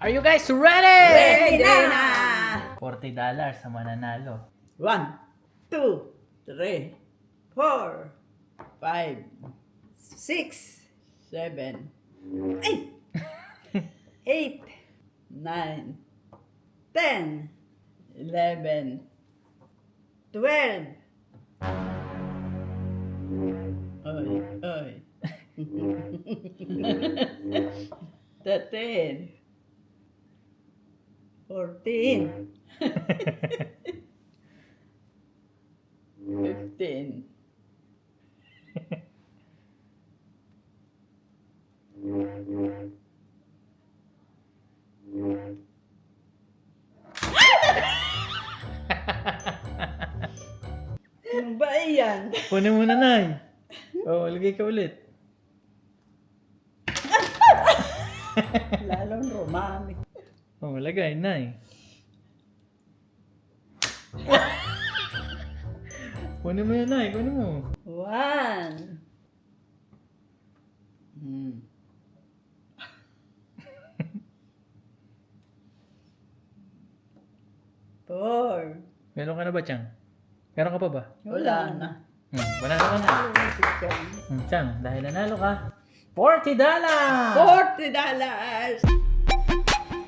Are you guys ready? Ready na! $40 sa mananalo. 1, 2, 3, 4, 5, 6, 7, 8, 9, 10, 11, 12. Oy, oy. 13, 14, 15, 'Ano ba yan? Kunin mo na, Nay. Lagay ka ulit. Lalong rumami. Lagay, Nay. Kunin mo yan, Nay. Kunin mo. 1. Four. Meron ka na ba, Chang? Meron ka pa ba? Wala na. Banana ka na. Chang, dahil nanalo ka, $40! $40.